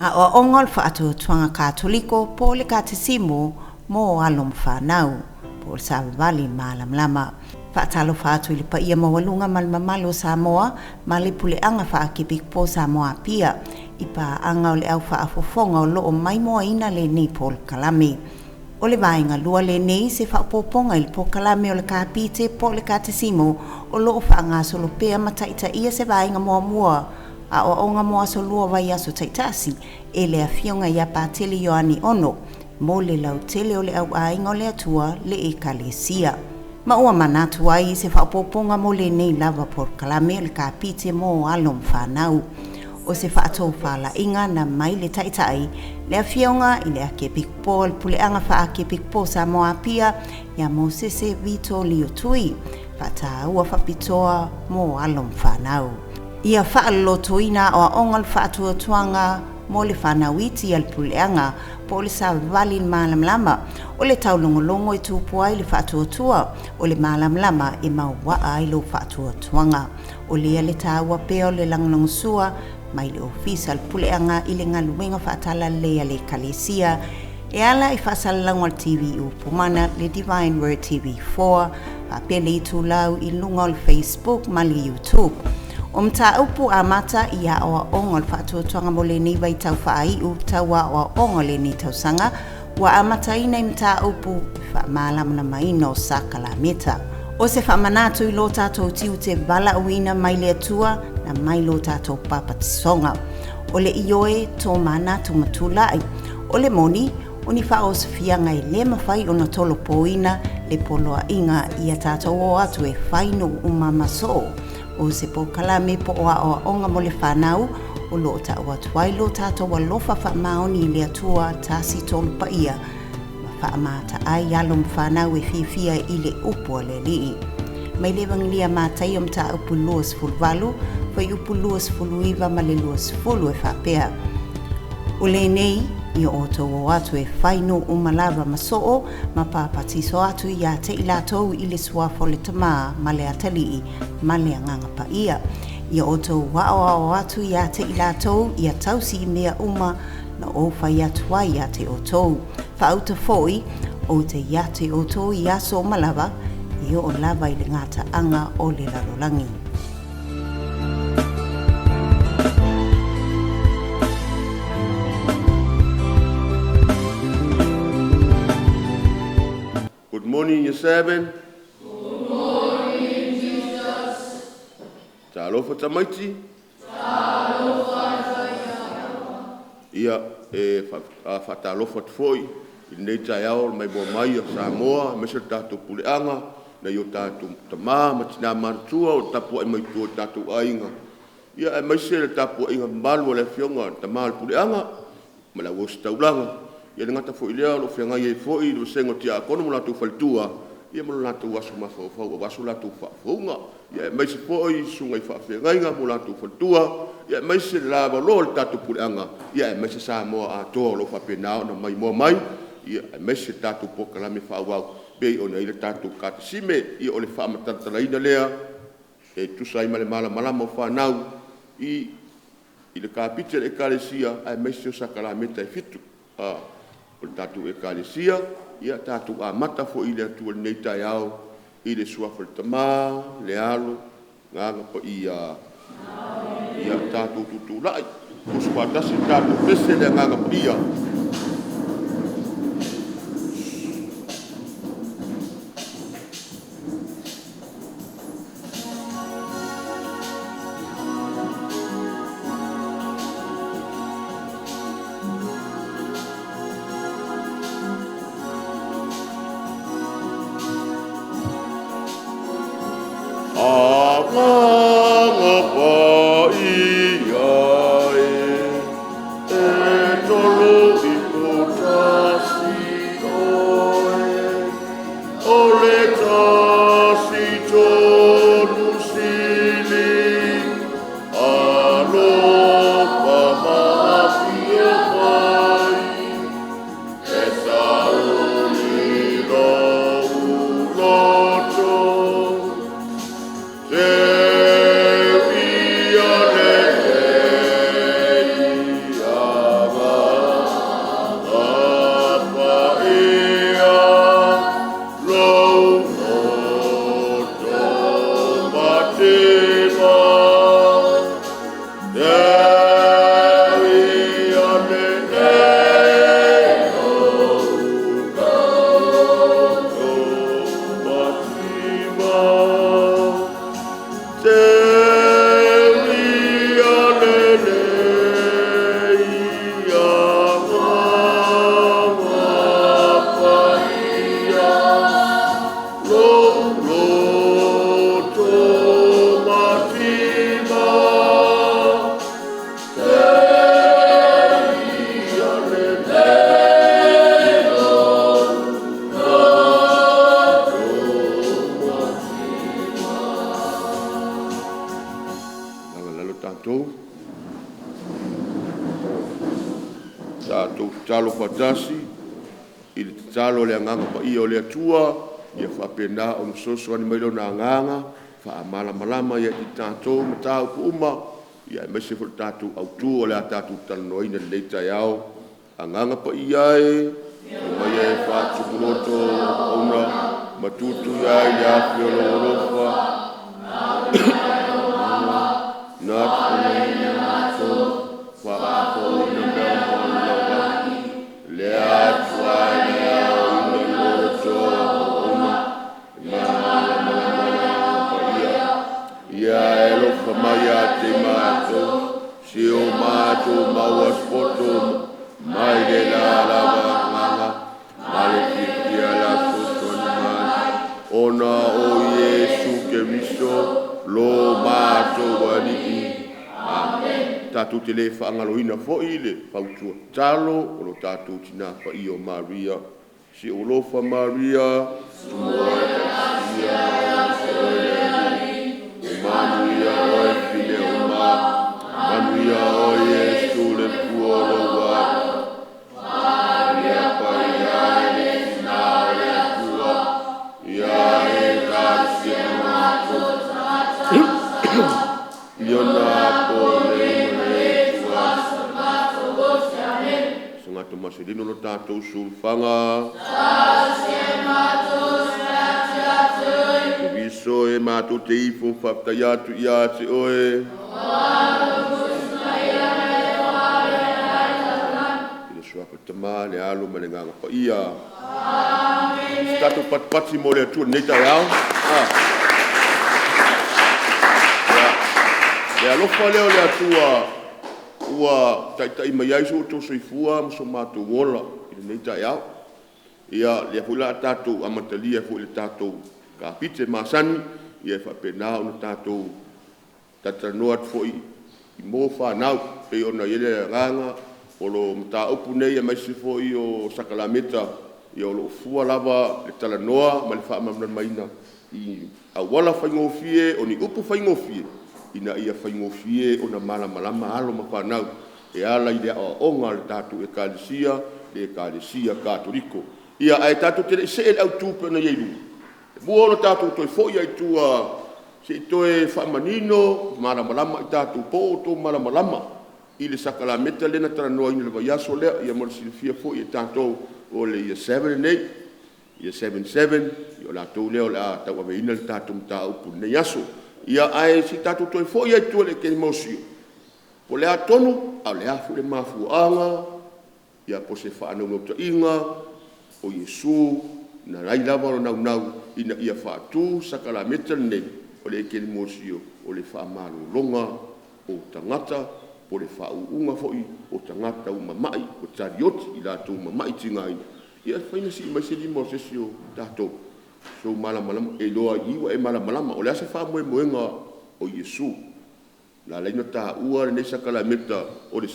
A o ongol whaatu tuanga Katoliko po le Katesimo mo alom Fanau po sa vali malam lama. Whaatalo whaatu ili pa ia mawalunga malmamalo Samoa malipule anga whaakipik po Samoa pia. Ipa anga o le au whaafofonga o loo mai moa ina le ni po kalame. O le vainga lua le nei se whaapoponga ili po kalame o le Kapite po le Katesimo o loo whaanga solo pea mataita ia se vainga moa mua. A o onga moa so lua vai aso taitasi e le afionga ia pātele Ioani ono mo le lau tele o le au ainga o le atua le e kalesia. Ma ua manatu ai se whaapoponga mo le nei lava por kalame o le Kapite mo alom Fanau. O se whaatou whala inga na mai le taitai le afionga i le ake pikpo le puleanga wha ake pikpo Samoa pia ia mo sese vito lio tui whata ua whapitoa mo alom Fanau. Ia whaalotoina o ongal whaatua tuanga mo le whanawiti al puleanga po le sa valin malamlama o le taulongolongo i tūpua i le whaatua tua o le malamlama i mauwaa i lo whaatua tuanga. O lea le tāua peo le langlongosua mai le ofisa al puleanga i le ngaluenga whaatala lea le kalesia e ala i whaasalango al TV upumana le Divine Word TV4 whapele i tūlau i lunga o le Facebook ma le YouTube. O mta upu a mata ia o ongol whaatuatuanga mo le ni vai tau whaaiu taua o ongol le ni tausanga wa amata ina i mta upu whaamalam na maino sakala meta. O se whaamanatu i lo tātou tiu te bala uina mai le atua na mai lo tātou papatisonga. O le ioe tō mana tu matulai. O le moni, o ni wha o safianga i le mawhai o na tolo poina le poloa inga i a tātou o atu e whaino umamaso. O se po kalame po o onga mo le Fanau o lo ta o tuai lo tato wa lofa fa maoni le atua tasi tolu pa ia ma fa mata ai alom Fanau e fifia i le upo le li mai le vanglia mata i ta upu luas fulvalu fa upu luas fuluiva ma le luas fulu e fa pea o le nei i o to o atu e whaino umalava masoo ma papatiso atu i a te ilatou i le suafo le tama ma le atali ma le anganga pa ia. I o to wao atu i a te ilatou i a tausi i mea uma na o whai atua i a te o tou. Whauta foi o te i a te o tou i aso malava i o lava i le ngata anga o le larolangi. Good morning, year 7. Good morning, Jesus. Talofa tamaiti. Talofa Ia fatalofa foi. I nei taiao mai bo mai o Samoa, me se tatu puleanga, na yo tatu tama, matina martua o tapu ai mai tu tatu ainga. Ia mai se tapu ainga malu le fionga tama puleanga, ma la wosta ulanga. Ia ngata fo ilea lo fianga ye fo i lo sengo tia kono mo tu faltua ia mo la tu wasu ma fo wasu la tu fa funga ia mai se fo i sunga i fa fianga mo la tu faltua ia mai se la ba lo tatu puanga ia mai se sa mo a to lo fa penao na mai mo mai ia mai se tatu pokala me fa wa be ona ile tatu Katesime ia ole fa matata ina lea e tu sai male mala mala mo Fanau i le Kapite le kalesia ai mai se sakala meta fitu o tatu e kalesia, ia tatu a mata fo i le atua nei tai au, i le suafa le tama, le alo, nganga pa ia tatu tutu lai, uspatasi tatu pese le nganga pa ia. Yeah. talo fatasi i le talo le nganga pa i o le atua ia whapena o msoso ani mailo na nganga wha amala malama ia i tātou matau puuma ia mese fo tātou au tū o le a tātou tano ina leita iau a nganga pa i ai mai e whātukuroto ona matutu ia i le api o lo rofa na tūina nato wha apo ina mea le atua le au le loto ona ia e lofa mai a te mato si o mato maua spoto mai le la lava nganga mai ki la soto mai ona o Yesu Keristo lo mato wani amen tatu te le whaangaloina fo i le pautua talo o lo tatu tina pa i o Maria si o lofa Maria tumoa e kasia Manuia o e fine o ma Manuia o Yesu le puolo wa Maria pa ia e tina o le pua ia e kasia mato Iona po le Sangato maselino no tātou sulfanga Viso e mātou te ifo whaptaiatu ia te oe Ina suaka tama le alo ma le nganga pa ia Stato patpati mo le atua neita e au Le alofa leo le atua ua taitai mai ai so to soifua mo so mātou wola i le neita e au ia le fula tātou amatalia fu le tātou kapite masani ia whapena o na tātou tatanoa fo i mo Fanau pe ona ele ranga o lo mta upu nei mai se fo i o sakalameta ia o lo fua lava le talanoa ma le whaamamna maina i a wala whaingofie o ni upu whaingofie ina ia whaingofie o na malama alo ma Fanau e ala i le onga le tātou e kālesia kātoriko ia ai tātou te se el au tūpe na ieiru mua o na tātou toi fo i ai tua se i toe whaamanino malama i tātou po o tō malama i le sakalameta lena taranoa ina le vaiaso lea ia mora silifia fo i tātou o le ia 7 and 8 ia 7-7 i o lātou leo le a tau aveina le tātou mta upu nei aso ia ai si tātou toi fo i ai tua le ke mosio o le a tonu a le afu le mafuanga ia po se whaanau ngauta inga o Yesu na rai lava o nau ina ia whaatu sakalameta nei o le ke mosio o le whaamalo longa o tangata po le whauunga foi o tangata umamai o tarioti i lātou umamai tingaina ia whaina si mai se limo sesio tātou so malama e loa iwa e malama o le asa whaamoemoenga o Yesu la leina ta ua le sakalameta o le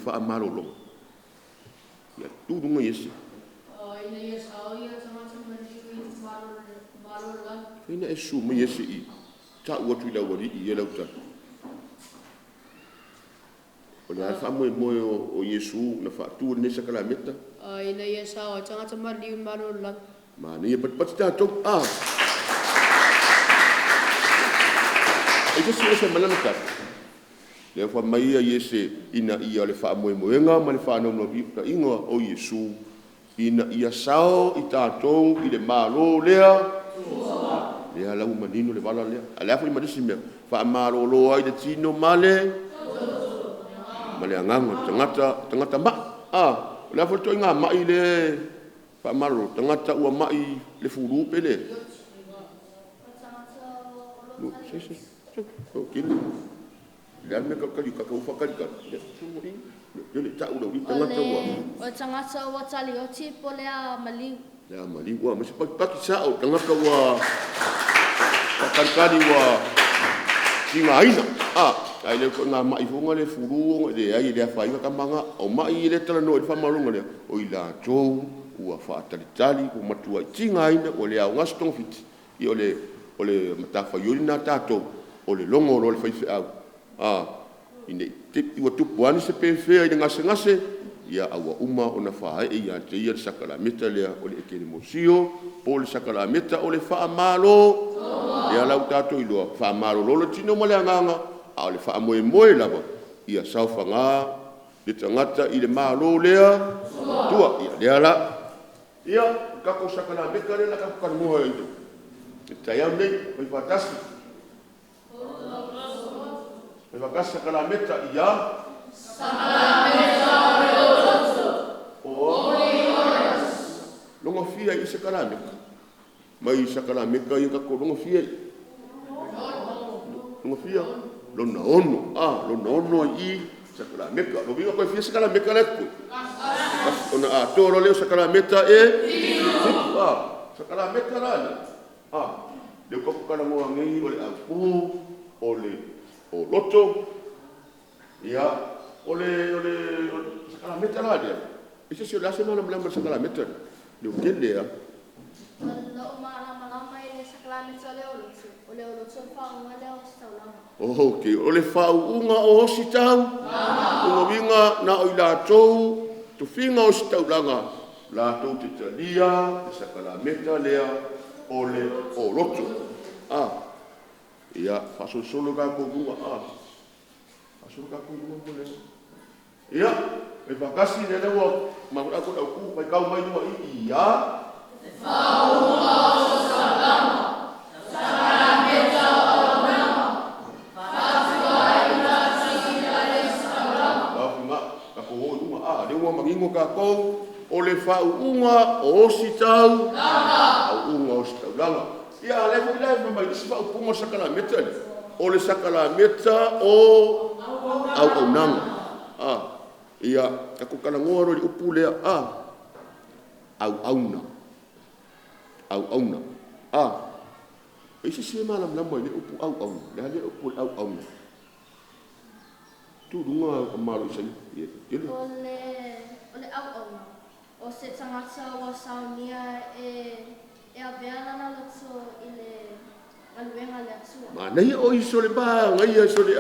whaamalo longa ia tūrunga Yesu Ina e su mai ese i ta ua tui lau wari i e lau tatu. O le alfa moe o Yesu na whaatua ne sakalameta. Ina ia sa o tangata mari un maro lang. Ma ne ia patipati tātou. E kasi ese malana tatu. Le wha mai a Yese ina ia le wha moemoenga ma le wha anau na inga o Yesu. Ina ia sao i tātou i le malo lea. Lea lau manino le wala lea. A lea fai marisi mea. Wha amaro loa i le tino male. Ma le anganga tangata ma. Lea fai toi ngā mai le. Wha amaro tangata ua mai le furu pele. Kini. Lea mea kakari kakau whakari kari. Lea le tau lau i tangata ua. O tangata ua tali o ti po lea mali. lea mali ua ma se paki sao tangaka ua kakarikari ua tingaina ai le ko nga mai fonga le furu le ai le fa ka manga o mai le tala no le fa malunga le o ila jo ua fa tali o matua tingaina o le au ngaston fit i o le mata fa yulina tato o le longo o le fa au ine te i wa tupu ani se pe fe i ngase ia awa uma ona fa e ia te ia sakala meta le o le ekene mosio po le sakala meta o le fa malo ia lau tato i loa fa malo lo tino mo le nganga a le fa moe lava ia saufa nga le tangata i le malo lea tua ia le ala ia ka ko sakala meta le la ka ka mo e te ia nei mai fatasi mai vakasa sakala meta ia longa fia i sakala meka mai sakala meka i ka ko longa fia lona ono i sakala meka lo vinga ko fia sakala meka le ko ona toro le sakala meta sakala meta la le ko kana mo ngi ole aku ole o loto ia ole sakala meta la dia ese se la semana me lembra sakala meta le o kele ya lo mala ile sakala meta le o fa una le o staulanga okay ole fa unga o sitau o vinga na o ila tou tu finga o staulanga la tou te talia sakala meta lea ole o loto ia faso solo ka ko bunga faso ka ko bunga bole ia e vakasi le lewa ma ko da ku mai ka mai no ia fa uma o salama sala meta o nama faso ai la sila le salama ma ka ko uma le wa mangingo ka ko ole fa uma o sitau langa uma o sitau langa ia le mai se fa upunga sakala meta o le sakala meta o au nanga ia ka kala ngoro i upule au auna isi se mala mala le upu au le upu au tu dunga malu sai ole au o se tangata wa saunia e a veana na lotso ile aluenga le atsua ma nei o iso le ba ngai iso le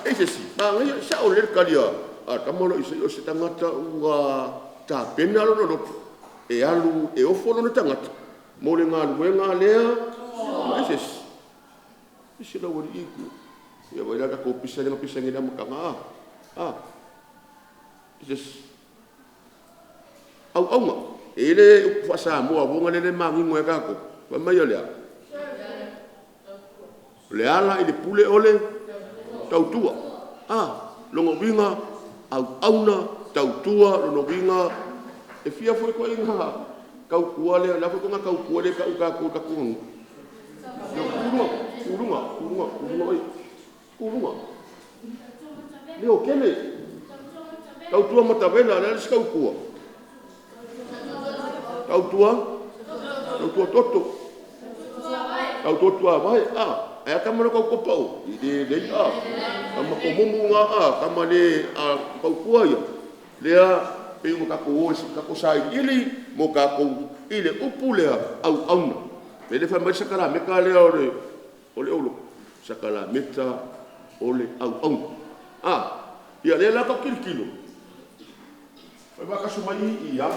ese si ba ngai sa o le kalia kamolo iso o se tangata ua ta pena lo e alu e ofolo no tangata mo le nga aluenga lea ese si isi la wori iku ia vai la ko pisa ngi na makanga ese au ele fasa mo avonga le mangi mo ka ko va mai le ala ile pule ole tautua longo vinga auna tautua longo vinga e fia foi ko inga kau kuale la foi ko kau kuale ka ku kurunga leo kele tautua matavela la skau kuwa tautua toto tautua vai ai kamana ko pau ide le kama ko mumunga kama le ko kuaya lea pe mo ka ko sai ili mo ka ko ile upulea au auna le fa mai sakala me ka le ole sakala meta ole au auna ia le la ko kilo fa ba ka sumai ia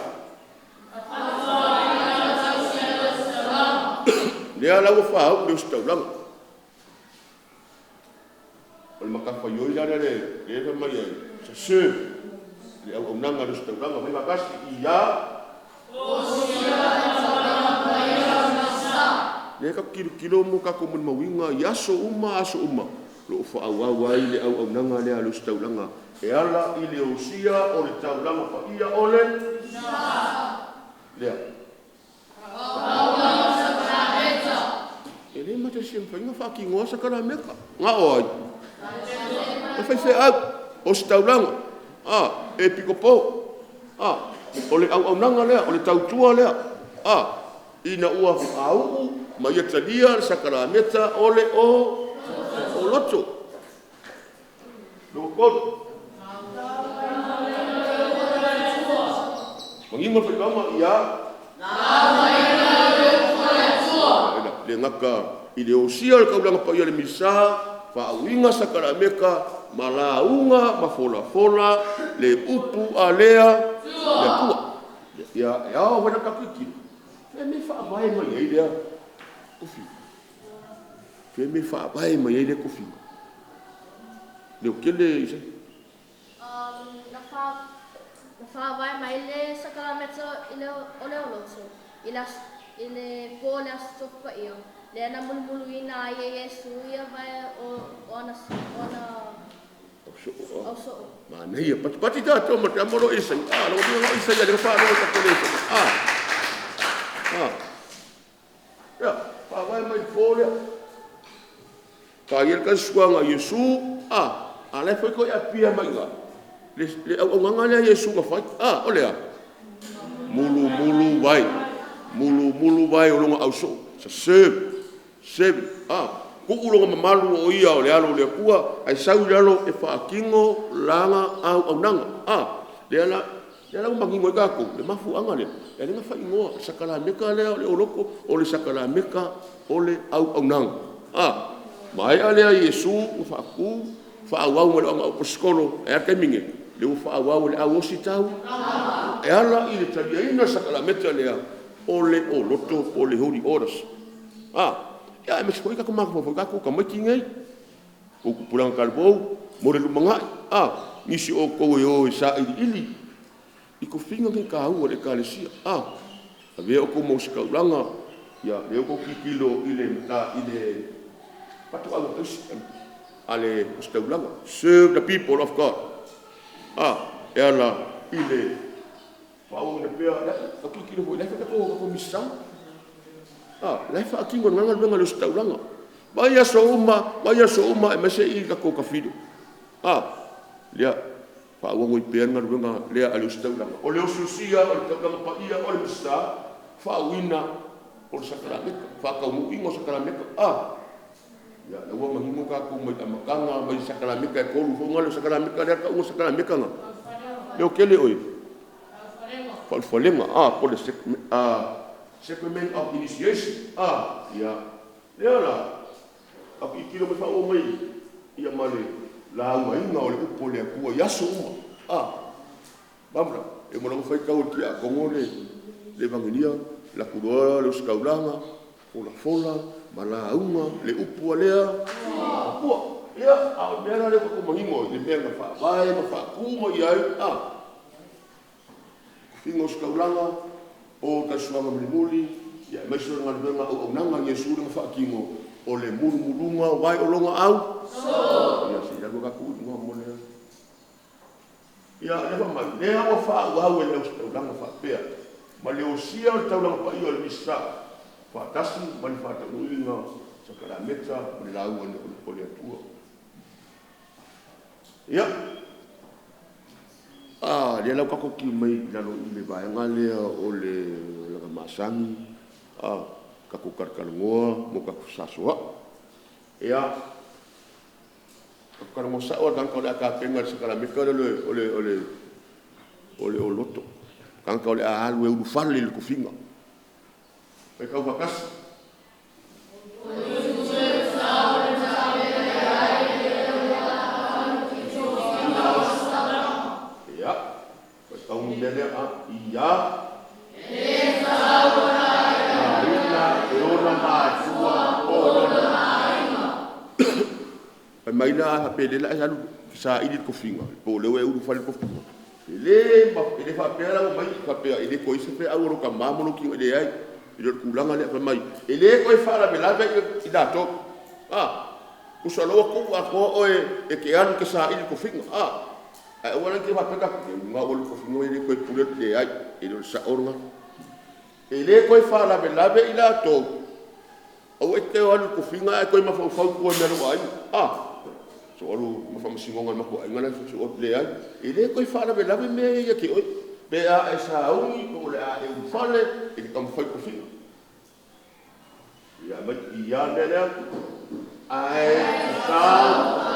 lea la wo fa o le staulang o maka fa yo ila le fa mai se le au nanga le staulang mai makasi ia o sia le ka kilo mo ka ko mun mawinga ya so uma lo fa awa ile au nanga le alu staulanga e ala ile o sia o le taulanga fa ia ole lea ele mata sempre nga fa ki ngosa kana meka nga oi o fa se o staulanga e piko po ole au nanga le ole tautua le ina ua au ma ia talia sakarameta ole o loto. Lokot. Mangima whakama ia. Le ngaka i le osia le kaulanga pa ia le misa whaauinga sakarameka malaunga mafola le upu a lea le pua. Ia au wena kakiki. Fe me whaavai mai ei lea kofi. Fe me whaavai mai ei lea kofi. Leo kele isa? Na whaavai mai le sakarameta i le ole o loto. I le po le asopa ia. Le ana mulumulu ina ai e Yesu ia vai o ana au so. Mana ia pati tato ma te amoro isa. Lo dia isa ia le fa lo ta kele. Ya, whaavai mai fole. Ka ia ka suanga Yesu ale foi ko ia pia mai nga. Le au nganga le Yesu nga fai. Olea. Mulu vai. Mulu vai o longa au so. Sa sebe. Ku ulonga mamalu o ia o le alo le kua ai sau le alo e whaakingo langa au nanga. Le ala mangingo i kako, le mafu anga le. E le nga whai ngoa, sakala meka le o loko, o le sakala meka o le au nanga. Mai alea Yesu u whaaku, whaawau le anga o poskolo, e ake minge, le u whaawau le au osi tau. E ala i le talia ina sakala meka lea, o le o loto, o le hori oras. Ya e mesiko ika kumaka fofokako ka mai kingai. O kupulanga kalbou, mo le lumangai. Nisi o koe o sa ili. Iko finga ke ka au le kalesia. Ave o ko mo skaulanga. Ya le o ko kikilo ile patu au ale skaulanga. Serve the people of God. Ela ile pau ne pea ka kikilo foi le ka ko misa. Lai fa kingo nganga benga le staulanga. Vaya so uma e mese i ka ko ka fido. Lia fa wo i perna benga le ale staulanga. O le susia o le taulanga pa ia o le misa fa wina o le sakramento fa ka mu ingo sakramento. Ya le wo mangingo ka ko mai tamakanga mai sakramento e ko lu fo ngalo sakramento le ka o sakramento nga. Le o kele oi. Falfalenga po le Sacrament of initiation. Ya. Leala. Aku ikilo me fa'o mai. Ia male la mai nga ole upo le kua yaso uma. Bamra, e mo lo fai ka o kia kongole le vangilia, la kuroa, le skaulanga, o la fola, mala uma, le upo lea. Pua. Ia, a mera le ko mahimo, le mea fa vai, fa kuma ia. Fingo skaulanga o ka suama muli ya mai so nga benga o nanga Yesu nga whaakingo o le murumurunga wai o longa au ya si lago ka ku nga mole ya le mai le o whaau e le usta whaapea ma le o sia o taulanga pa i o le misa whaatasi mani whaataruinga sa karameta o le lau o le atua ya le lau kako ki mai lalo i me vaenga lea o le langa masangi kako karkarangoa mo kako sasoa ia kako karangoa sao kanka o le akapenga le sakarameka o le loto kanka o le ahalu e urufale le kofinga e kau vakasi Lele ia esa ora ina e ona matua ona ai mai na pele la salu sa ili ko finga po le e uru fale ko finga le fa pela mai fa pela ele ko ise pe auro ka mamo lo ki de ai ile kulanga le mai ele ko fa la bela be idato usalo ko e ke an ke sa ili ko finga ai ora ke va peka nga o ko fino ile ko pule de ai ile sa orga ile ko fa la bela ila to o te o ko finga ko ma fa ko me lo ai so o ma fa singonga ma ko ai ngana so o de ai ile ko fa la bela me ya ke o be a esa ui ko le a e fale ile kam fa ko finga mai ia lea. Ai tau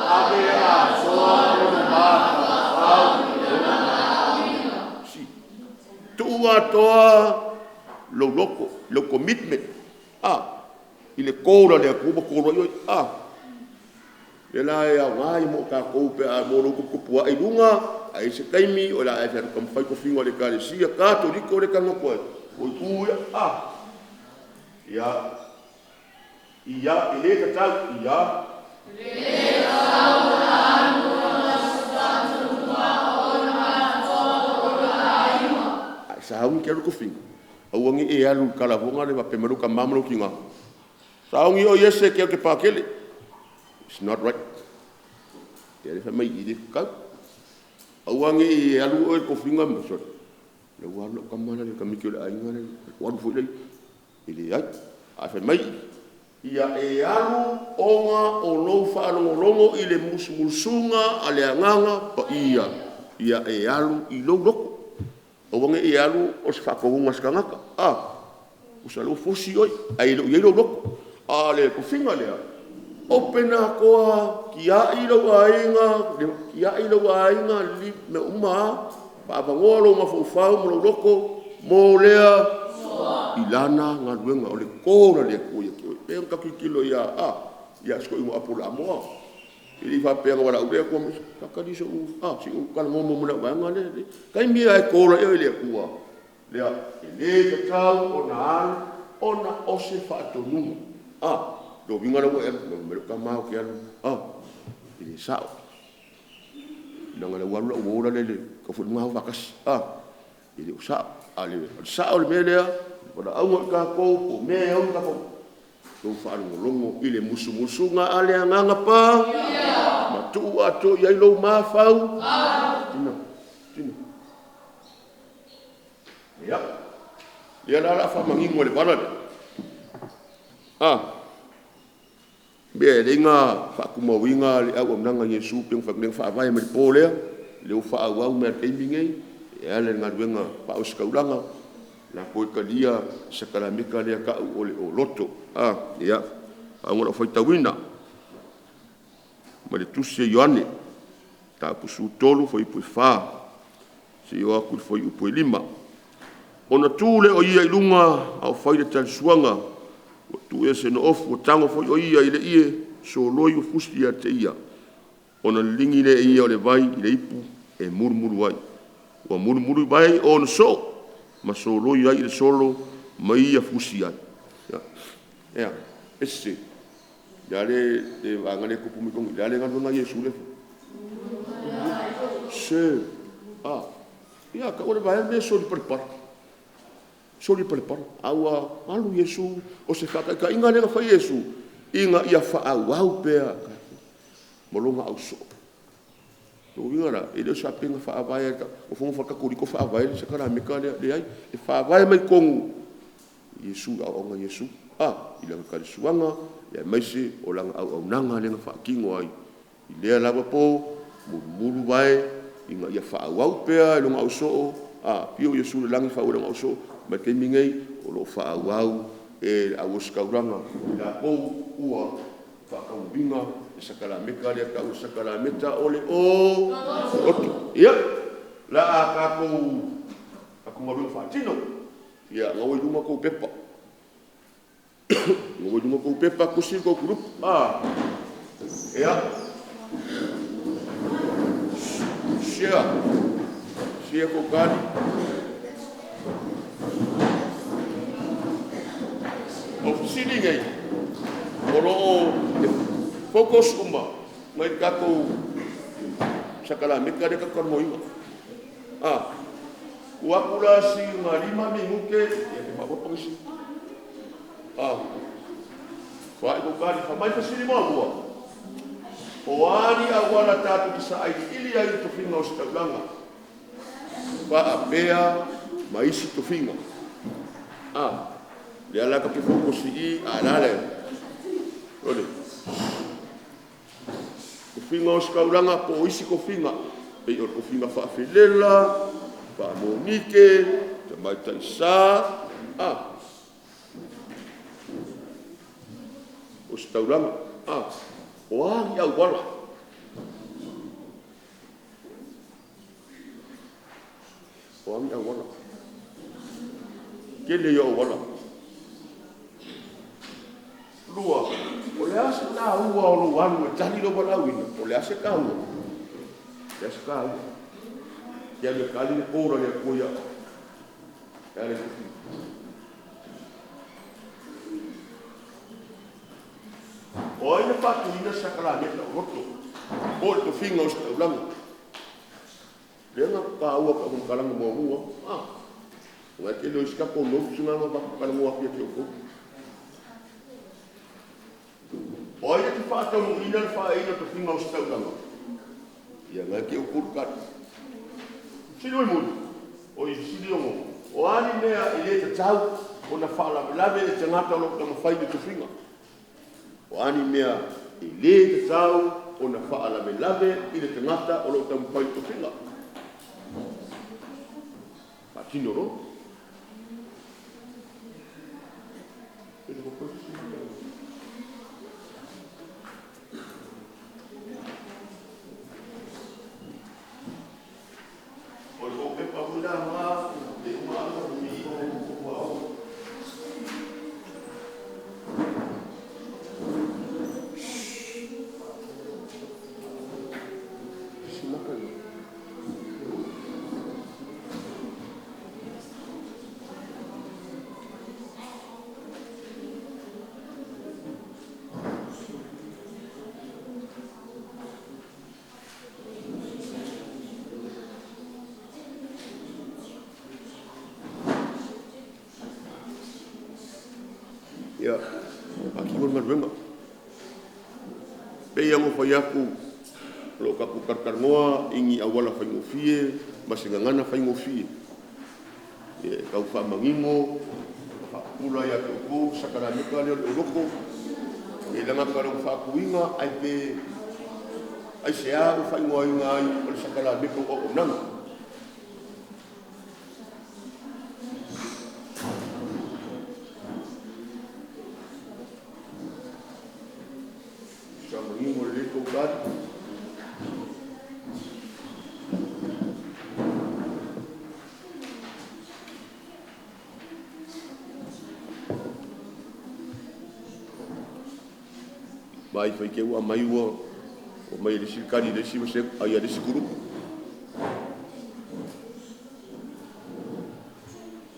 ave a soa o mata au. Si. Tua toa lo commitment. Ile kora le kuba kora yo. Le la ya ngai mo ka ko pe a mo ko pua ai lunga ai se kaimi o la ai fer kom fai ko fingo le kalesia ka to liko le kanga ko. O ku ya ile ka tau le tau na anu na statu ma ona ai sa un ke ko fingo o ngi e alu kala vonga le pe malu ka mamlo kinga sa ngi o yese ke ke pakele. It's not right. Dia fa mai ide ka. Awangi alu o ko finga mo so. Le wa lo ka mana le ka mikio ai ngane. Wa fu le. Ile ai. A fa mai. Ia e alu onga o lo fa longo ile musunga ale anganga pa ia. Ia e alu I lo loko. Awangi e alu o se fa ko nga skanga. O sa lo fosi oi. Ai lo loko. Ale ko finga le. Opena koa kia ilo ainga li me uma pa ngolo ma fofau mo loko mo lea ilana ngaduenga ole kora le kuia pe ka kilo ya sko mo apula mo ili fa pe ngora ure ko ka diso si kan mo na wanga le kai mi ai kora le kuwa le ka tau ona ose fa tonu do vinga lo me ka mau ke ini sao nanga le wala ora le ka fu mau vakas ini sao sao le melea ora au ka ko me au ka ko do fa longo ile musunga ale nganga pa matu ato ya lo mafau tino ya la fa mangingo le para Be lenga fa kuma winga le au nanga Yesu peng fa leng fa vai me pole le fa au me timing e ale ngaduenga pa uskaulanga la ko ka dia sakala mika le ka o loto ya ngora foi tawina ma le tusi Yohane ta pusu tolu foi pu fa si o ku foi pu lima ona tule o ia ilunga au foi le tal suanga tu ese no of o tango foi o ia ile so loio fustia te ia ona lingi le ia o le vai ile ipu e murmuru ai o murmuru vai on so ma so loio ai le solo mai ia fusia ya esse dale de vangale ko pumi kong dale ngano na Yesu le se ya ka ora vai me so Soli prepara awa alu Yesu o se fa ka inga le fa Yesu inga ia fa au pea molonga au so do vinga ele sa pinga fa vai o fo fa ka ko fa vai se kala me ka le ai e fa vai mai kong Yesu au nga Yesu ila ka suanga ya mai se o langa au nanga le fa kingo ai ile la po mulu vai inga ia fa au pea lo au so pio Yesu le langa fa o au so ma te mingai o lo fa au e au skauranga la po ua fa ka binga sakala meka le ka sakala meta ole o ya la ka ko aku mo fa tino ya ngoi duma ko pepa ngoi duma ko pepa ku si ko grup ya sia ko kali ofisini ngai oro fokus mai kako sakala meka de ka moinga wakula si ngalima minguke ya ke mabo pangisi fa ko kali fa mai pasini mo o ani awala tatu sa ai ili ai to finga ostaulanga fa apea maisi to finga le ala ka fokus i alale ole ko finga ostaulanga po isi ko finga e o ko finga fa filela fa monike te mai tai sa o stauranga. Oa ia wala. Oa ia wala. Kele ia wala. Lua, o le ase ka ua o lo wanu e tali lo wala wina. O le ase ka ua. Le ase ka ua. Kia le kali le kora le kuia. Kia le kuki. O aina patu ina sakala meta o roto. O le tofinga o staulanga. Lenga ka ua ka mkalanga mua mua. Ngai ke lo iskapo no tsunanga ba ka mua pia ke o. O aina te whātau no ina le whaina tofinga o staulanga. Ia ngai ke o kurkat. Sino i muni. O i sili o mo. O ani mea i le te tau o na whala lave e te ngata o lo tama whaina tofinga. O ani mea i le te tau o na whaala me lave i le te ngata o lo tamu pai to whina. Patino ro. O le o pe pa muna ma e uma o mi o o ya aki mon marwenga pe ia mo fai aku lo ka ku karkarnoa ingi awala fai ngofie masingangana fai ngofie e ka ufa mangimo pula ya ko sakala nika le loko e langa ka ro fa kuinga ai pe ai se a fai ngoinga ai o sakala nika o nanga mai fai ke ua mai ua o mai le sikani le si se ai le sikuru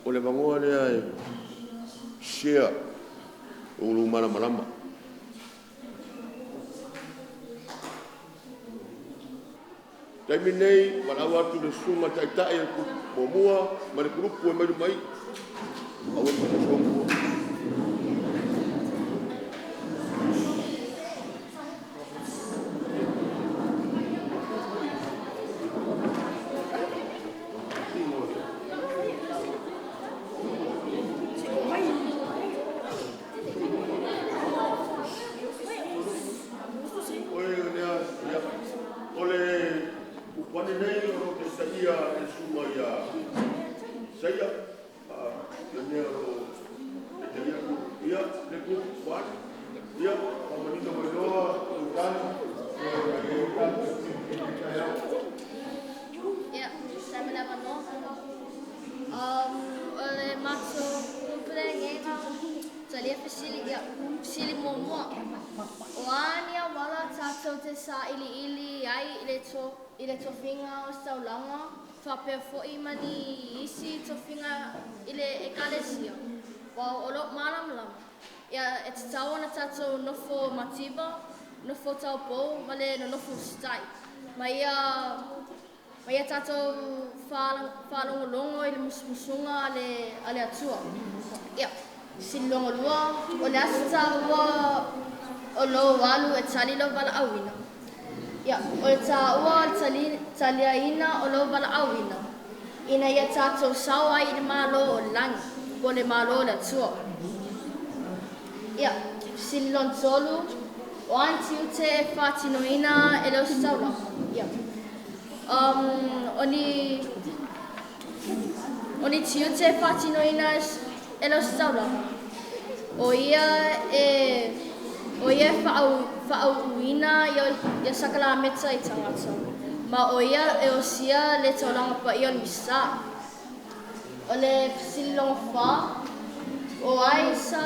o le bangoa le ai share o lu mala malama taimi nei wala watu le suma taitai ku momua ma le grupu mai mai au e songo Fape foi mani isi tofinga ile ekalesia. Wa olo malam lam. Ya et tawana tato nofo matiba, nofo taupo, male nofo stai. Maya tato falong longo ile musunga ale atua. Ya silongo lua ole asta wa olo walu et salilo bala awina. Ya, o taua talia ina o lo bala awina. Ina ia tato sawa i malo o langi, ko le malo la tua. Ya, silon solu, o antiu te fatino ina e lo saula. Ya. Oni tiu te fatino ina e lo saula. O ia whauina ia sakalameta I tangata. Ma o ia e o sia le tauranga pa ia misa. O le silonga wha, o ai sa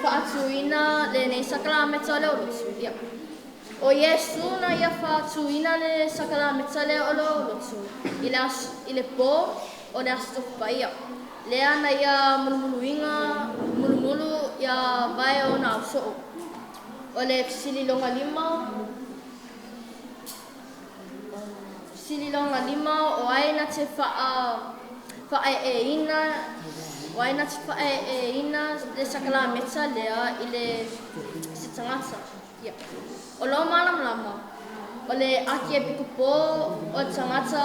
whaatuina le nei sakalameta le o lotu. O Yesu na ia whaatuina le sakalameta le o lotu. I le pō o le astofu pa ia. Lea na ia mulumulu ia vai o na usoo. O le sililonga lima o ai na te whaeina le sakalameta lea I le sitangata. O lo malama o le aki e pikupo o tangata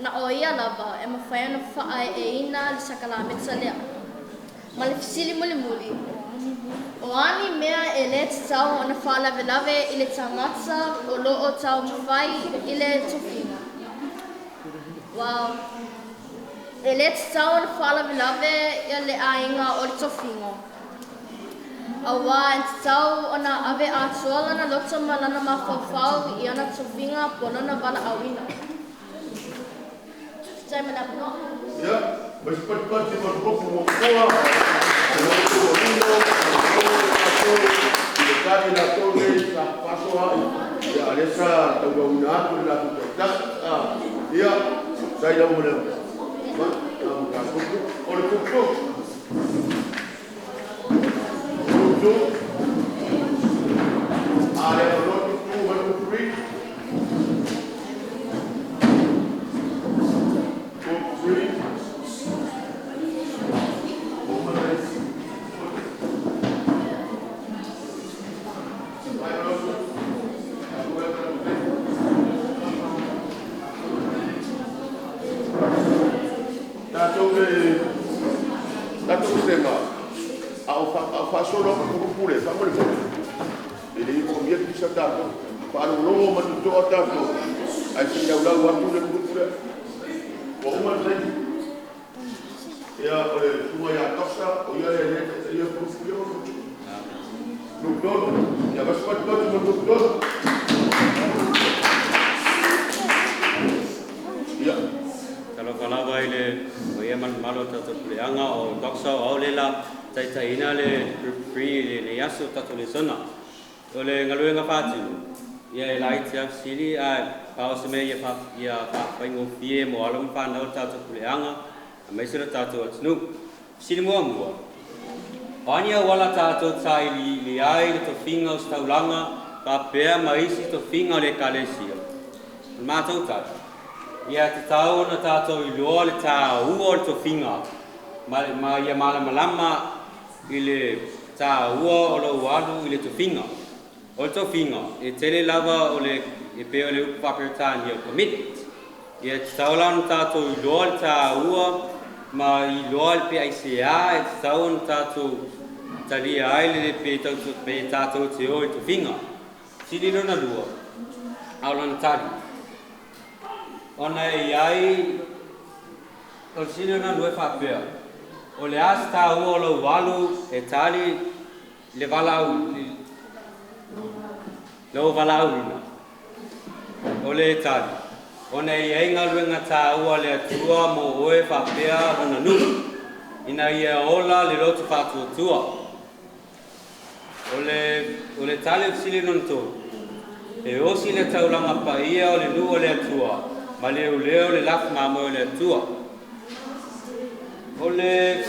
na o ia lava e mawhai ana whaeina le sakalameta lea. Ma le fisili muli. O ani mea e le tau o na whaalavelave I le tangata o lo o tau mawhai I le tofinga. Wow. E le tau o na whaalavelave ia le ainga o le tofinga. Awa e tau o na ave atuala na lota malana mawhawhau I ana tofinga pono na wala awina. Sai mana pono? Ya, mas pat di grupo mo koa. Kami na tole sa paso ya alesa tawuna ko la tuta. Ya, sai da mo na. Ma, ka ko o le ko. Ale o lo tu o lo free. Solo pure, famole pure. E lì conviene di saltato, fare un uomo tutto attacco, hai segnato la guardia pure. O una sei. Ya, tu ya tosta, o ya profilo. Doctor, ya vas pas doctor. Ya. Kalau falava ile o ia malo tatu leanga o doksa o lela taitaina le free le yaso tatu le sona o le ngaluenga fatu ia lai tia sili a pausme ia fa paingo fie mo alum Fanau tatu leanga mai sira tatu snu sili mo ania wala tatu tai li ai le tofinga staulanga pa pea Malisi tofinga le Katesimo matou tatu ia te tau na tātou I loa le tā ua o le tofinga. Ma ia malama I le tā ua o le ualu I le tofinga. O le tofinga, e tele lava o le e peo le upu whakirtani o commit. Ia te tau lau na tātou I loa le tā ua, ma I loa le pe aisea, e te tau na tātou talia ai le pe tātou te o le tofinga. Sili lona lua, au lana tari. Ona ai o sino na lue whapea. O le as tā ua o lau walu e tali le walau lau walau rina. O le tali. Ona ai ngā luenga tā ua le atua mo oe whapea ona nu. Ina ia ola le rotu whatuatua. O le tali o sili non tō. E osi le taulanga pa ia o le nu o le atua. Ma leo le lafu mamo le atua. O le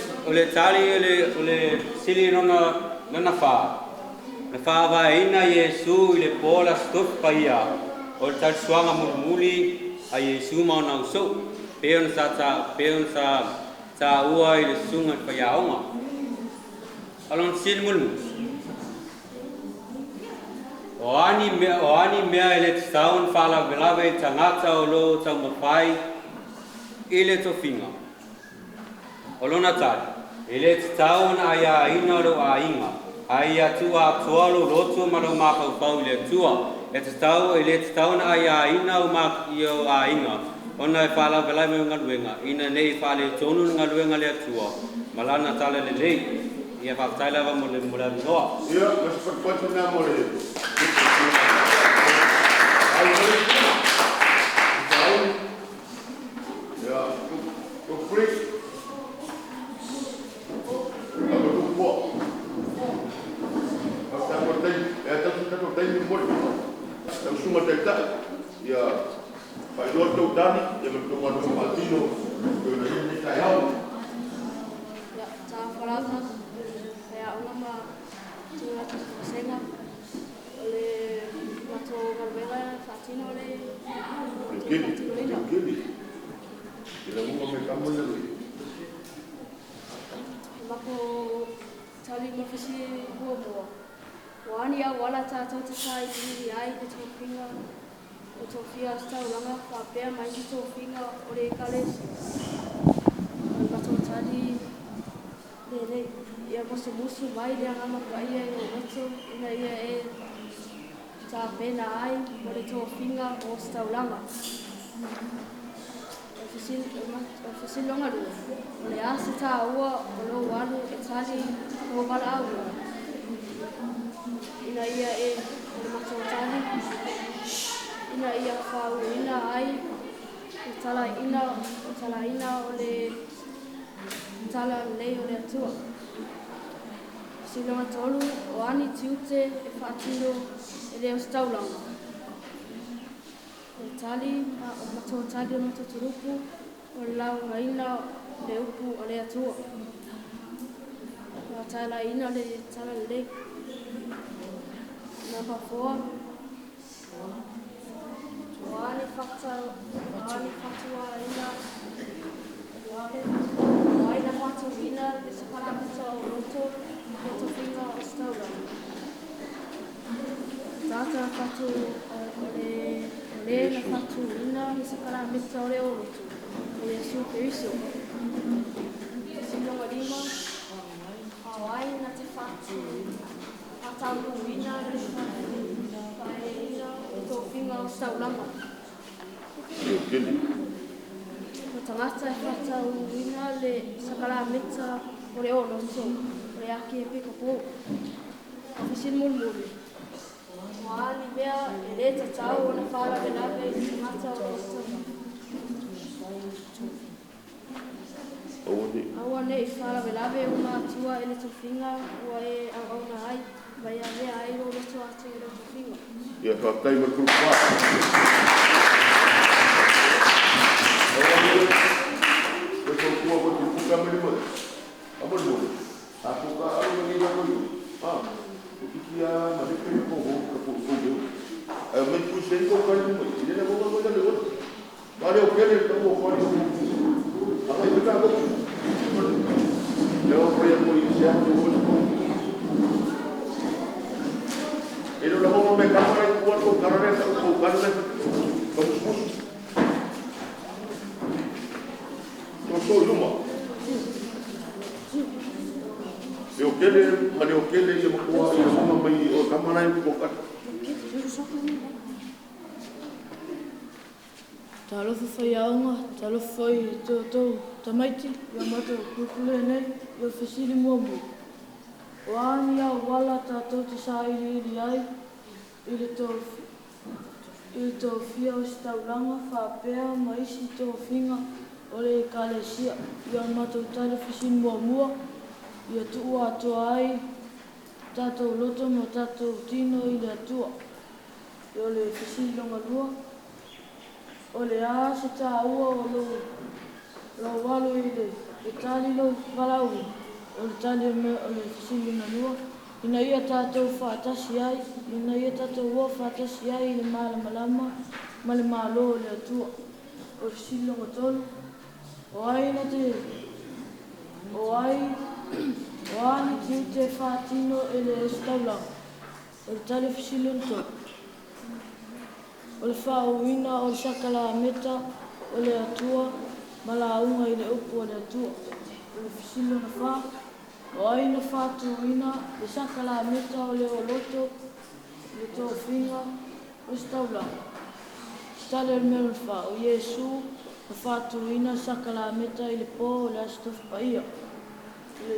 tali o le sili nona wha. Na wha waina Yesu I le pola stofu pa ia. O le tali suanga muli a Yesu mauna usou. Peon sa ua I le sunga pa ia onga. Alon sili mulmu. O ani mea ele te taun whala velawe tangata o lo tau mawhai ele tofinga. O lona tari, ele te taun aia ina lo a inga, aia tua tualo lotu ma lo makau pau ele tua. Ele te taun aia ina o makio a inga, ona e whala velawe me ngaluenga, ina nei whale tonu ngaluenga le tua, malana tala le lei. ia whakatai lava mo le noa. Ia, mas whakapata nā mo le. Ia, kukuri. Apa kukua. Whakatai, tatu tai ni mori. Tau sunga tai tai. Ia, pai doa tau tani, ia me tau anu matino, ia me ni tai hau. Ya, tā wharata, kaya unama tūra senga, ole mato galwela whatino le Kili. Ila munga me kamo le rui. mako tali mawhisi hua mua. Wani au wala tātou te sai tiri ai te tō whinga o tō whia stauranga whapea mai ki tō whinga o re kalesi. Mato tali le ia musu mai rea ngama ka ia i o mato ina ia e tā pena ai o re tō whinga o stauranga. O whisilonga rua. O le asa tā ua o lo walu e tali o wala au. Ina ia e o mato tali. Ina ia whau ina ai. O tala ina o le tala lei o le atua. Silonga tolu o ani tiute e whaatino e leo staulanga. O tali, o mato tali o mato turupu o le lau ngaina le upu o le atua. O tala ina le tala lei. Na whafoa. O ani whatua ina. O aina whatu ina le saparamita o roto o to whinga o stauranga. Tata whatu o le na whatu ina le saparamita o le o roto. O le superiso. Silonga lima. O aina te whatu. Whatau ina le whatu. Pae ina o to whinga o stauranga. Kili. O tangata e whatau ina le sakaramita o le ono so, o le ake e pika pō. O whisin mulmuli. O ani mea e le tatau o na whala venawe i tangata o tangata. Aua ne i whala venawe o ngā tua e le tawhinga ua e au na ai. Vai a mea ai o roto atu o le tawhinga. Ia whakatai ma kurupa. Koe kua koe te puka mene moe. Amor moe. A puka aru na ngira koe. O kiki a maneke me koho ka po kogeu. Me pui sen ko kare moe. Ine na koka koe tale ota. Mare o kere ka po kore o koe. Akai me ka koe. Leo koe a koe i se ake o koe. Ino na koka me kamara i kua ko karare sa ko karare. Kamuspus. So luma. Eu quero, mas eu quero ir para o ar, eu vou mais o camarada que boca. Talo foi aonga, talo foi to tamaiti, ya mato kukule nei, yo fesiri muamu. O ani a wala tatou te sairi ili ai, ili to fia o stauranga, whapea, maisi to whinga, o le kalesia, ia matou tale fisin muamua, ia tua atoa ai, tatou loto mo tatou tino i le atua. Ia le fisin longa lua, o le a se tāua o lo walu i le tali lo walau, o le tali o le fisin longa lua, ina ia tatou whaatasi ai, ina ia tatou ua whaatasi ai i le malamalama, ma le malo o le atua, o le fisin longa tolu. O ai na te, o ani ki te whātino e le estaulang, o le tale fisilon tō. O le whauina o le sakala meta o le atua, ma la unga i le upu o le atua. O le fisilon na wha, o ai na whātuina, le sakala meta o le oloto, le tō whinga, o le estaulang. Tale o mea wha, o Iesu, na whātuina sakala meta i le pō o le astof paia. Le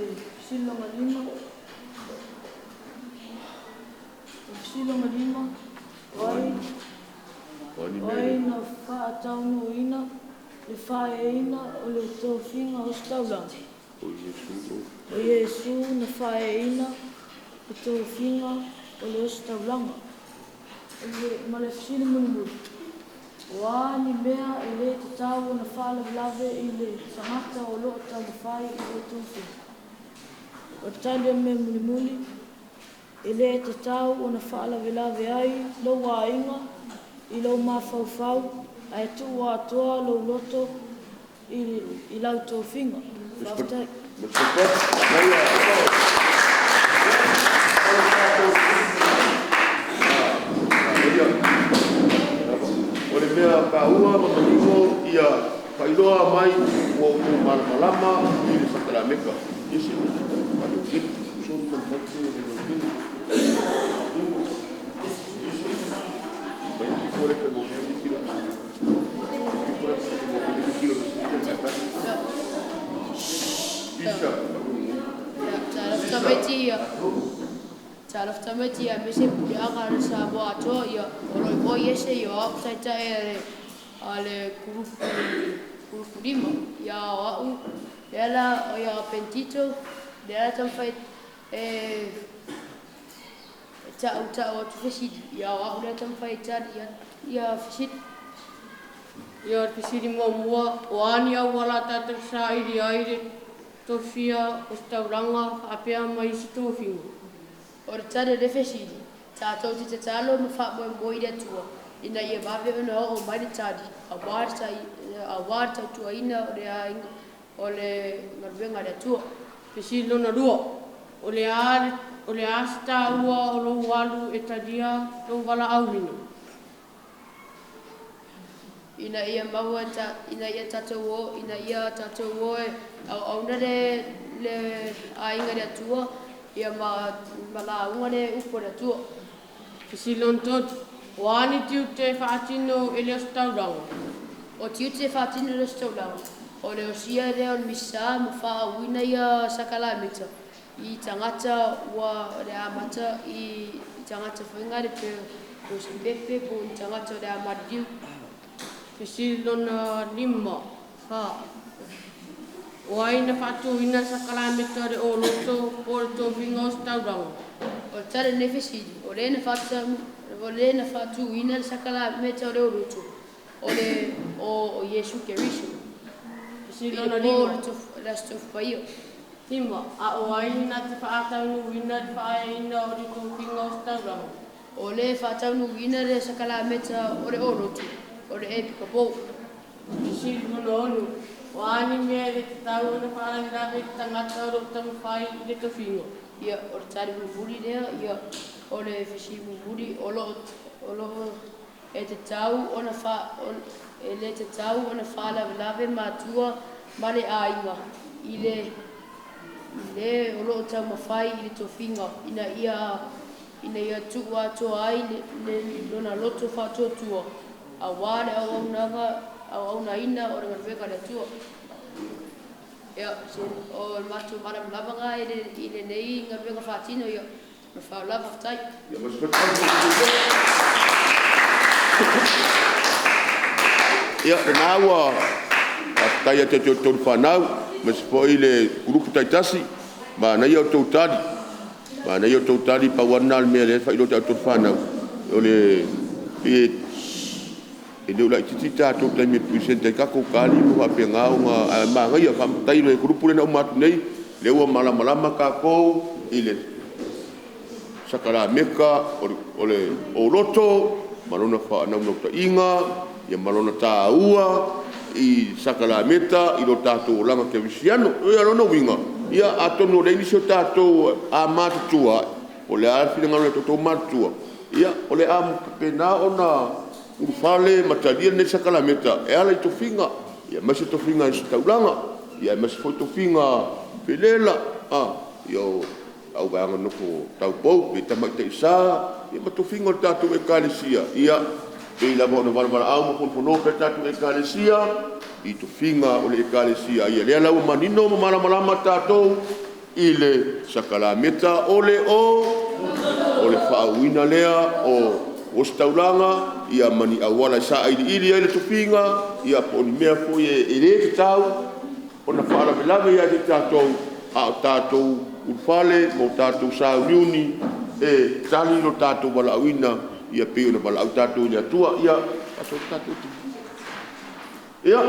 Silonga lima. Silonga lima. Oi na whaataunu ina. Le whaeina o le tōwhinga o staulang. O Yesu na whaeina o tōwhinga o le staulanga. Ma le fsini munumuru. Wani mea e le te tau na whala lave i le tangata o loo tau mawhai i le tōwhinga. O tali me muli e le te tau o na whala lave ai lo wa inga i lo mawhauwhau ai tu wa toa lo loto i lau tōwhinga. Whaftai. O le mea ka ua mamaniko ia whailoa mai o malama i le whakarameka. Isi, atu kitu, sōnu manfatu o le kitu. Mai ki kore ka mo mea kira. Isa. Taraf tameti a mese puli anga na sa bo ato ia oro bo yese yo apsaita ale kurupu lima ia au ela ia pentito ela tam fai ta o tfesit ia au ela tam fai ta ia fisit ia fisiri mo o ani au wala ta sa iri aire tofia o stauranga apea mai stofingo. Or tare le fesidi ta to te talo no fa mo ida tua ina ia bave no o mai tadi a warta tu ina o le marvenga le tua fesilo na duo o le asta ua o lo walu etadia lo wala aulino ina ia mawata ina ia tato ina ia tato au na le ainga le tua ia mala ungane upora tu fisilon tot wani tiu te fatino ele staudang o tiu te fatino ele staudang o le osia le on misa mo fa wina ia sakala mita I tangata wa le amata I tangata whainga le pe o sipepe po I tangata le amadiu fisilon lima fa o aina fatu ina sakala mita o loto o to vingo staudang o tare ne fesidi o le na fatu ina sakala mita o loto o le o Yesu Keriso fisilon lima la stof paio tima a o aina te faata no ina fa ina o to vingo staudang o le faata no ina le sakala mita o le loto o le epica po fisilon no Wani mea le tau na whaara grabe tangata o tamu whai le to whingo. Ia o tari muburi lea, ia o le whisi muburi o lo e te tau o na le te tau o na whaala lawe mātua ma le ainga. I le o lo tamu whai I le to whinga. Ina ia tuku atoa ai le lona loto whātua tua. A wale au naga au na ina o le marweka le tua. Ia, o matu maram lavanga ile nei nga vega fatino ia. Na fa lava ftai. Ia mas Ia nawa tai te to Fanau, mas foi le grupo taitasi, ma na ia to tadi. Ma na ia to tadi pa wana me le fa ilo to Fanau. Ole e deu la tita to te me presente ka ko kali mo apenga nga ma nga ia fam tai le grupo le na mat nei le o malama ka ko ile sakara meka ole o loto malona fa na no ta inga ia malona ta ua I sakara meta I lo tato langa ke visiano ia no winga ia atono le inisio tato a matua ole a fina ngalo to matua ia ole am pena ona Ufale matalia ne sakala meta e ala I tofinga ia mas tofinga I taulanga ia mas foi tofinga pelela yo au ga no ko tau pou e tamai te sa ia ma tofinga tatu e kalesia ia e la mo no vala au mo no pe tatu e kalesia I tofinga o le kalesia ia le ala manino mo mala tatu i le sakalameta ole o whaauina lea o staulanga ia mani awala sa ili ele tupinga ia poni mea foi e le tau ona fala belave ia te tatou a tatou ufale mo tatou sa uniuni e tali no tatou walauina ia pe ona walau tatou ia tua ia aso tatou ia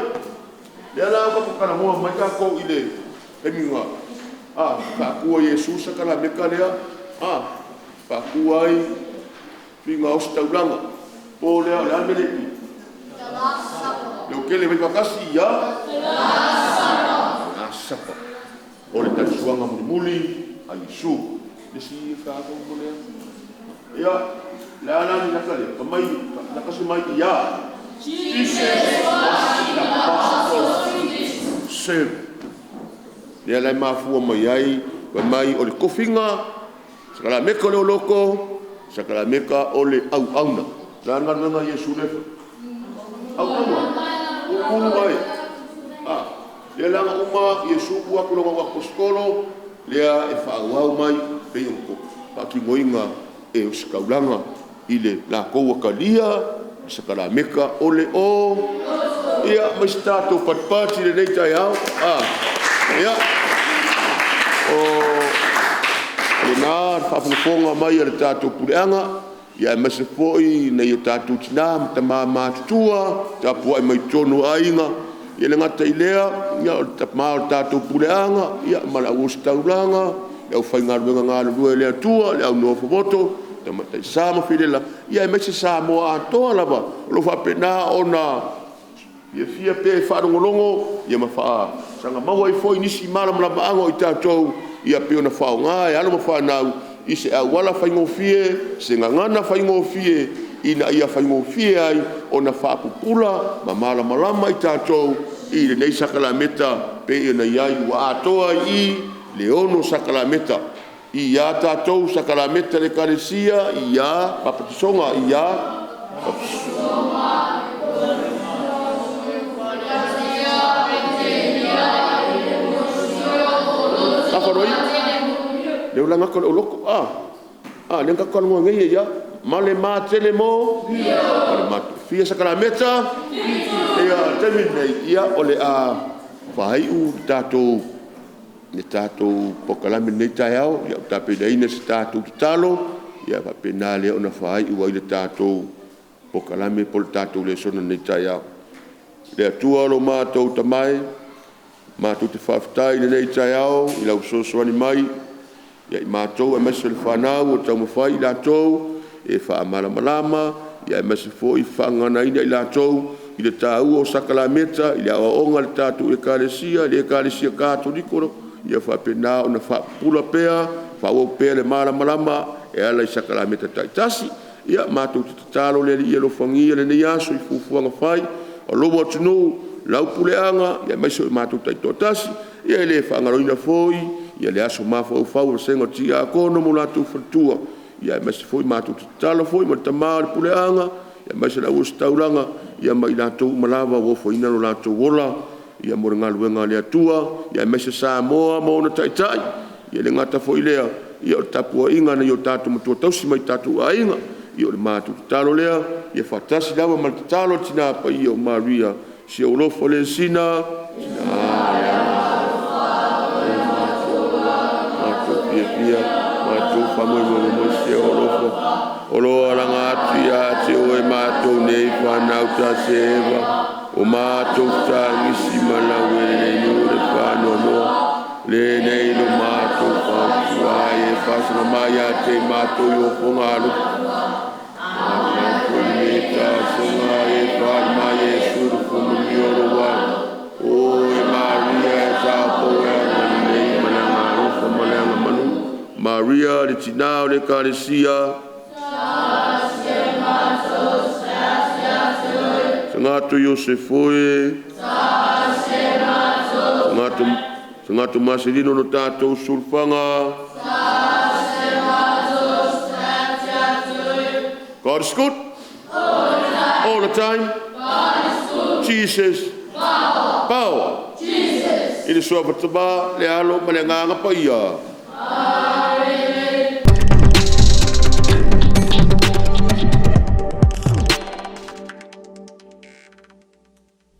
le ala ko kana mo mai ka ko ile e minga ka kua Yesus kala meka lea ka kua ai pinga ostaulanga po lea le amele le kele vai vakasi ia sapa ole ta suanga muli a Yesu le si ka ko lea ia le ala ni nakale mai nakasi mai ia Jesus le lai mafua mai ai mai o le kofinga sakala meka le loko sakala meka o le auna la ngana Yesu le auna o mai le la uma Yesu ku aku lo apostolo le e faau mai pe ko pa ki moinga e o skaulanga ile la ko kalia sakala meka o le ia mai stato patpati le nei tai au ia le nā whapunga mai ar tātou pureanga ia mese foi nei tātou tina ta mā tutua ta puai mai tonu ainga ia le ngata ilea ia ta mā tātou pureanga ia mala ustaulanga ia whainga ruenga ngā rue lea tua le au noa whamoto ta matai sama whirela ia mese sa moa atoa lava lo whapena ona ia fia pe whaarongolongo ia mawha sanga maua i foi nisi mara mlamaango i tātou ia pe ona whaonga e alo mawhanau i se awala whaingofie se ngangana whaingofie ina ia whaingofie ai ona whaapupula ma mara malama i tātou i le nei sakalameta pe ona iai ua atoa i le ono sakalameta i ia tātou sakalameta le karesia i ia papatisonga i ia papatisonga le ulanga ko loko le ka ko ngai ya male ma tele mo male ma fia sakalameta ia termine ia ole vai u tato ne tato pokalame ne taiao ia tape dai ne tato talo ia va penale ona vai u ile tato pokalame pol tato le sona ne taiao le tua lo ma to tamai ma tu te faftai nei taiao ila usoso ani mai ia matou e mese le Fanau o taumawhai i latou e whaamalama ia e mese fo i whanganaina i latou i le tāu o sakalameta i le aonga le tātou le ekalesia katoliko ia whapena o na whapula pea whao pea le malamalama e ala i sakalameta taitasi ia matou te tatalo le ia lo whangia le nei aso i fufuanga whai o lobo atunu lau puleanga ia mese o matou taitotasi ia le whangaroina foi ia le aso mafau fau sengo tia kono mo latu fatua ia mese foi matu talo foi mo tamar puleanga ia mese la ustaulanga ia mai latu malava wo foi na latu wola ia mo ngalu nga le tua ia mese sa moa mo na taitai ia le ngata foi lea ia tapua inga na yo tatu mo tausi mai tatu ainga ia le matu talo lea ia fatasi lava mal talo tina pa ia Maria si o lo fole sina ia matou famoi mo se o lo aranga tia te o e matou nei Fanau ta seva o matou ta ngisi malawe nei no le pano no le nei no matou fa suai e fa no mai a te matou yo fongalu matou ni ta songa e fa mai e sur fumo mioro wa o e Maria ta po e nei malanga ro malanga manu Maria le tinao le karesia Sangatu Yosefoe Sangatu Marcelino no tatou sulfanga God is good all the time. Jesus power. Jesus i le soa patama le alo ma le nganga pa ia